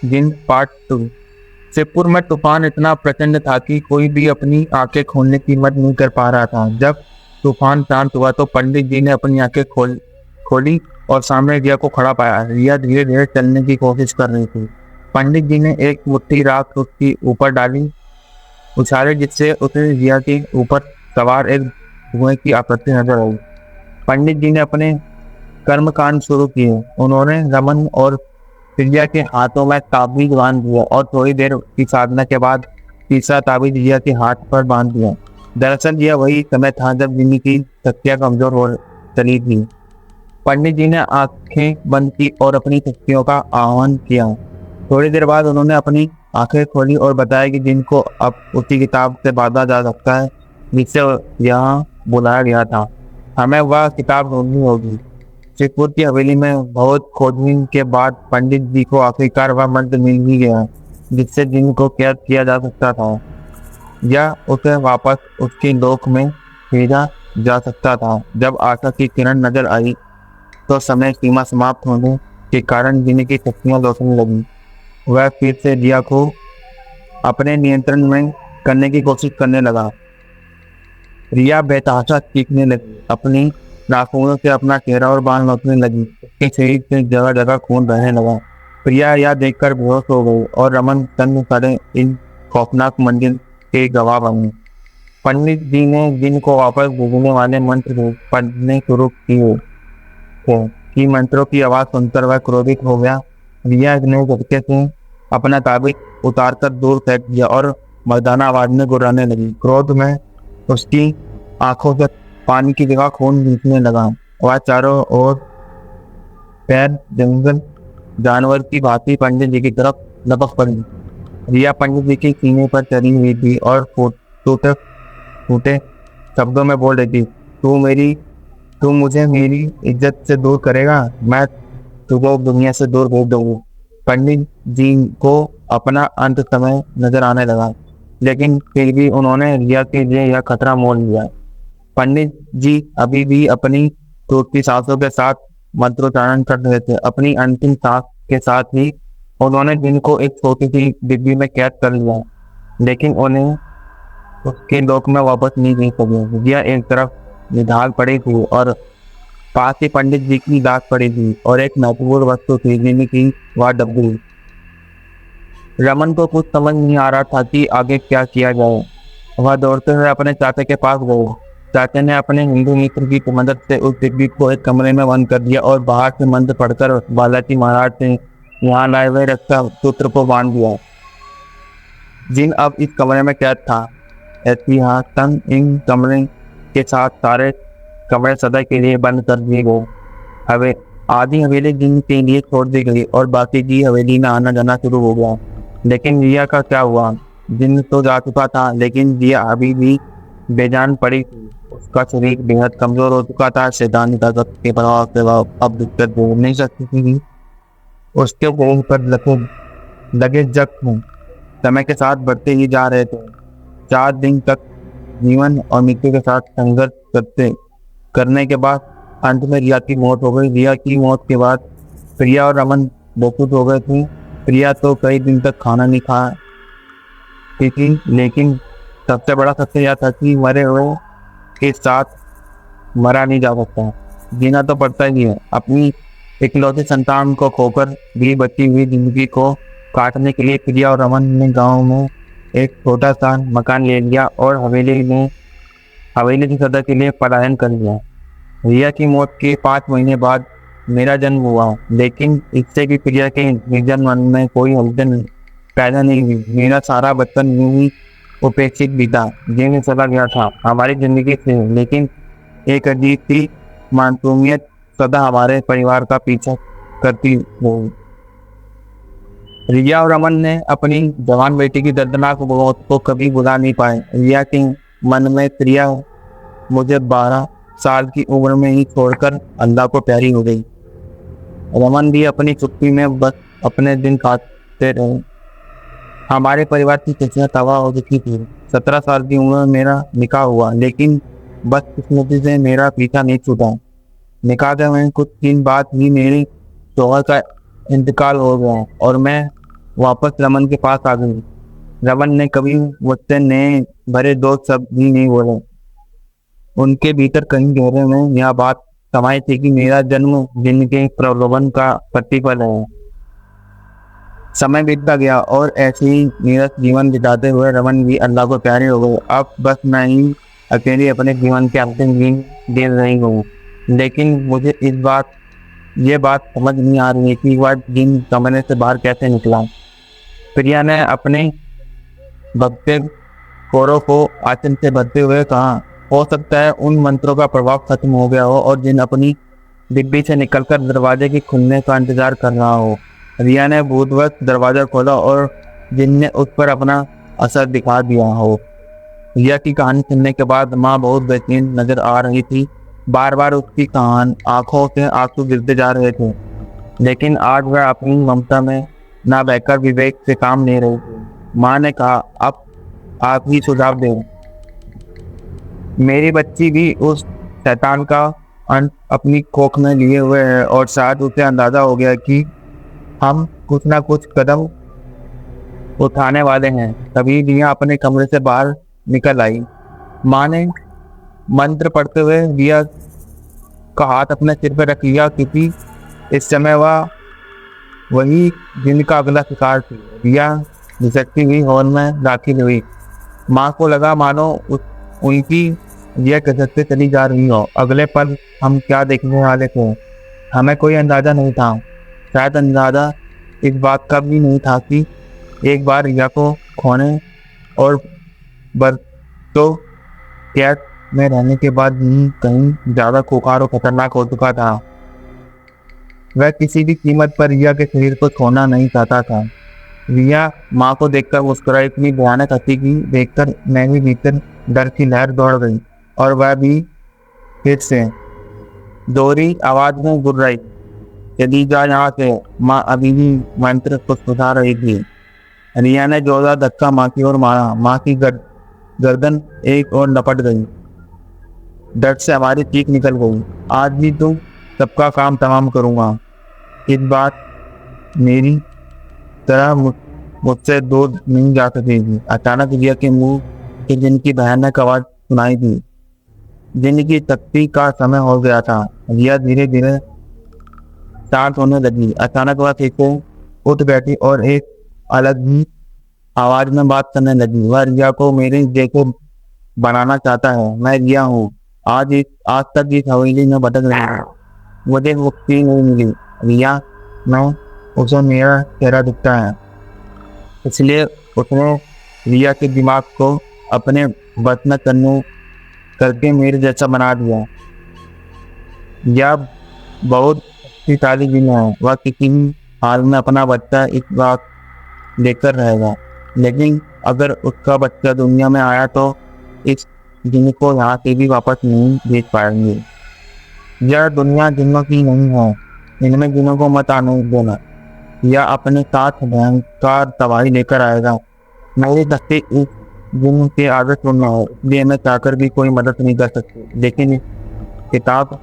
जिन part 2। Shivpur में तूफान इतना प्रचंड था कि कोई भी अपनी आंखें खोलने की हिम्मत नहीं कर पा रहा था। जब तूफान शांत हुआ तो पंडित जी ने अपनी आंखें खोली और सामने रिया को खड़ा पाया। रिया धीरे धीरे चलने की कोशिश कर रही थी। पंडित जी ने एक मुट्ठी राख उसके ऊपर डाली, उछाले, जिससे उसे रिया के ऊपर सवार एक धुएं की आकृति नजर आई। पंडित जी ने अपने कर्मकांड शुरू किए। उन्होंने रमन और प्रिया के हाथों में ताबीज बांध दिया और थोड़ी देर की साधना के बाद तीसरा ताबीज रिया के हाथ पर बांध दिया। दरअसल यह वही समय था जब जिन्नी की शक्तियां कमजोर हो चली थी। पंडित जी ने आंखें बंद की और अपनी शक्तियों का आह्वान किया। थोड़ी देर बाद उन्होंने अपनी आंखें खोली और बताया कि जिनको अब उसी किताब से बांधा जा सकता है जिससे यहाँ बुलाया गया था। हमें वह किताब ढूंढनी होगी। शिवपुर की हवेली में बहुत खोजबीन के बाद पंडित जी को आखिरकार वह मंत्र मिल ही गया जिससे जिन को कैद किया जा सकता था या उसे वापस उसके लोक में भेजा जा सकता था। जब आशा की किरण नजर आई तो समय सीमा समाप्त होने के कारण जिनकी शक्तियां लौटने लगी। वह फिर से रिया को अपने नियंत्रण में करने की कोशिश करने लगा। रिया बेतहाशा चीखने लगी, अपनी नाखूनों से अपना चेहरा और बाल नोचने लगी। उसके शरीर से जगह जगह खून बहने लगा। प्रिया यह देखकर बेहोश हो गई और रमन तंग खड़े इन खौफनाक मंजिल के गवाह बने। पंडित जी ने जिन को वापस भेजने वाले मंत्र पढ़ने शुरू किए कि मंत्रों की आवाज सुनकर वह क्रोधित हो गया। रिया ने झटके से अपना ताबीज उतारकर दूर फेंक दिया और मर्दाना आवाज में गुर्राने लगी। क्रोध में उसकी आंखों से पानी की जगह खून नीचने लगा। वह चारों ओर पैर जंगल जानवर की भांति पंडित जी की तरफ लपक पड़ी। रिया पंडित जी के सीने पर चढ़ी हुई थी और टूटे फूटे शब्दों में बोल रही थी, तू मुझे मेरी इज्जत से दूर करेगा, मैं तुझे दुनिया से दूर भेज दूंगी। पंडित जी को अपना अंत समय नजर आने लगा, लेकिन फिर भी उन्होंने रिया के लिए यह खतरा मोल लिया। पंडित जी अभी भी अपनी टूटती सांसों के साथ मंत्रोच्चारण कर रहे थे। अपनी अंतिम सांस के साथ ही उन्होंने जिन को एक छोटी सी डिब्बी में कैद कर लिया, लेकिन उन्हें उसके लोक में वापस नहीं दे सके। रिया एक तरफ निढाल पड़ी थी और पास ही पंडित जी की दाग पड़ी थी और एक महत्वपूर्ण वस्तु थी जिन्हें की वह डब्बी। रमन को कुछ समझ नहीं आ रहा था कि आगे क्या किया जाए। वह दौड़ते हुए अपने चाचा के पास गए। चाचा ने अपने हिंदू मित्र की मदद से उस डिब्बी को एक कमरे में बंद कर दिया और बाहर से मंत्र पढ़कर बालाजी महाराज से यहाँ लाए हुए रक्षा सूत्र को बांध दिया। जिन अब इस कमरे में कैद था। ऐतिहासिक इन कमरे के साथ सारे कमरे सदा के लिए बंद कर दिए गए। आधी हवेली जिन के लिए छोड़ दी गई और बाकी की हवेली में आना जाना शुरू हो गया। लेकिन रिया का क्या हुआ? जिन तो जा चुका था, लेकिन रिया अभी भी बेजान पड़ी थी। उसका शरीर बेहद कमजोर हो चुका था। शैतानी ताकत के प्रभाव से वह अब दिक्कत हो नहीं सकती थी। उसके मुंह पर लगे जख्म समय के साथ बढ़ते ही जा रहे थे। 4 दिन तक जीवन और मृत्यु के साथ संघर्ष करने के बाद अंत में रिया की मौत हो गई। रिया की मौत के बाद प्रिया और रमन बेखुद हो गए थे। प्रिया तो कई दिन तक खाना नहीं खाती थी, लेकिन सबसे बड़ा सत्य यह था कि मरे हुए के साथ मरा नहीं जा सकता, जीना तो पड़ता ही है। अपनी इकलौती संतान को खोकर भी बची हुई जिंदगी को काटने के लिए प्रिया और रमन ने गांव में एक छोटा सा मकान ले लिया और हवेली की सदा के लिए पलायन कर लिया। रिया की मौत के 5 महीने बाद मेरा जन्म हुआ, लेकिन इससे भी प्रिया के निर्जन मन में कोई हलचल पैदा नहीं हुई। मेरा सारा बचपन यूं ही उपेक्षित बीता, जेल चला गया था हमारी जिंदगी से, लेकिन एक अजीब सी मासूमियत सदा हमारे परिवार का पीछा करती रही। रिया और रमन ने अपनी जवान बेटी की दर्दनाक मौत को कभी भुला नहीं पाए। रिया के मन में प्रिया मुझे 12 साल की उम्र में ही छोड़कर अल्लाह को प्यारी हो गई। रमन भी अपनी छुट्टी में बस अपने दिन काटते रहे। हमारे परिवार की खुशियां तबाह हो चुकी थी। 17 साल की उम्र में मेरा निकाह हुआ, लेकिन बदकिस्मती से मेरा पीछा नहीं छूटा। निकाह के कुछ दिन बाद ही मेरी शौहर का इंतकाल हो गया और मैं वापस रमन के पास आ गई। रमन ने कभी मुझसे नए भरे दो शब्द भी नहीं बोले। उनके भीतर कहीं गहरे में यह बात समाई थी कि मेरा जन्म जिनके प्रलोभन का प्रतिफल है। समय बीतता गया और ऐसे ही मेरा जीवन बिताते हुए रमन भी अल्लाह को प्यारे हो गए। अब बस मैं ही अकेले अपने जीवन के अंतिम दिन दे रही हूँ। लेकिन मुझे ये बात समझ नहीं आ रही है कि वह दिन कमरे से बाहर कैसे निकला। प्रिया ने अपने भगते कोरों को आंचल से भरते हुए कहा, हो सकता है उन मंत्रों का प्रभाव खत्म हो गया हो और जिन अपनी डिब्बी से निकलकर दरवाजे के खुलने का इंतजार कर रहा हो। रिया ने भूतवश दरवाजा खोला और जिन ने उस पर अपना असर दिखा दिया हो। रिया की कहानी सुनने के बाद माँ बहुत बेचैन नजर आ रही थी। बार बार उसकी आंखों से आंसू गिरते जा रहे थे, लेकिन आज वह अपनी ममता में ना बहकर विवेक से काम ले रही थी। माँ ने कहा, अब आप ही सुझाव दें। मेरी बच्ची भी उस शैतान का अंत अपनी कोख में लिए हुए है और शायद उसे अंदाजा हो गया कि हम कुछ ना कुछ कदम उठाने वाले हैं। तभी रिया अपने कमरे से बाहर निकल आई। माँ ने मंत्र पढ़ते हुए रिया का हाथ अपने सिर पर रख लिया, क्योंकि इस समय वह वही जिनका अगला शिकार थी। रिया झिझकती हुई हॉल में दाखिल हुई। माँ को लगा मानो उनकी रिया घसकते चली जा रही हो। अगले पल हम क्या देखने वाले थे हमें कोई अंदाजा नहीं था। शायद अंदाजा इस बात का भी नहीं था कि एक बार रिया को खोने और बरसों कैद में रहने के बाद कहीं ज्यादा खुंखार और खतरनाक हो चुका था। वह किसी भी कीमत पर रिया के शरीर को छोड़ना नहीं चाहता था। रिया माँ को देखकर मुस्कुराई। इतनी भयानक हंसी की देखकर मैं भी भीतर डर की लहर दौड़ गई और वह भी फिर से दोहरी आवाज में गुर्राई, चली जा यहाँ से। माँ अभी भी मंत्र को सुधा रही थी। रिया ने जोरदार धक्का माँ की ओर मारा। माँ की गर्दन एक और लपट गई। डर से हमारी चीख निकल गई। आज भी तुम सबका काम तमाम करूँगा। इस बात मेरी तरह मुझसे दूर नहीं जा सकेगी। अचानक रिया के मुंह के जिनकी भयानक आवाज सुनाई दी। जिनकी तख्ती का समय हो गया था। रिया धीरे धीरे शांत होने लगी। अचानक वह फिर से उठ बैठी और एक अलग ही आवाज में बात करने लगी। वह रिया को मेरे जैसे बनाना चाहता है। मैं रिया हूँ। आज तक इस हवेली में भटक रही हूँ। मुझे मुक्ति नहीं मिली। रिया मैं उसे मेरा चेहरा दिखता है। इसलिए उसने रिया के दिमाग को अपने बस में करके मेरे जैसा बना दिया। यह बहुत शक्तिशाली जिन है। वह किसी भी हाल में अपना बच्चा इस बात लेकर रहेगा। लेकिन अगर उसका बच्चा दुनिया में आया तो इस जिन को यहाँ से भी वापस नहीं भेज पाएंगे। यह दुनिया जिनों की नहीं है। इनमें जिनों को मत आने देना। यह अपने साथ भयंकर तबाही लेकर आएगा। मेरी दस्ती इस जिन के आदत सुनना है, इसलिए मैं चाहकर भी कोई मदद नहीं कर सकती। लेकिन इस किताब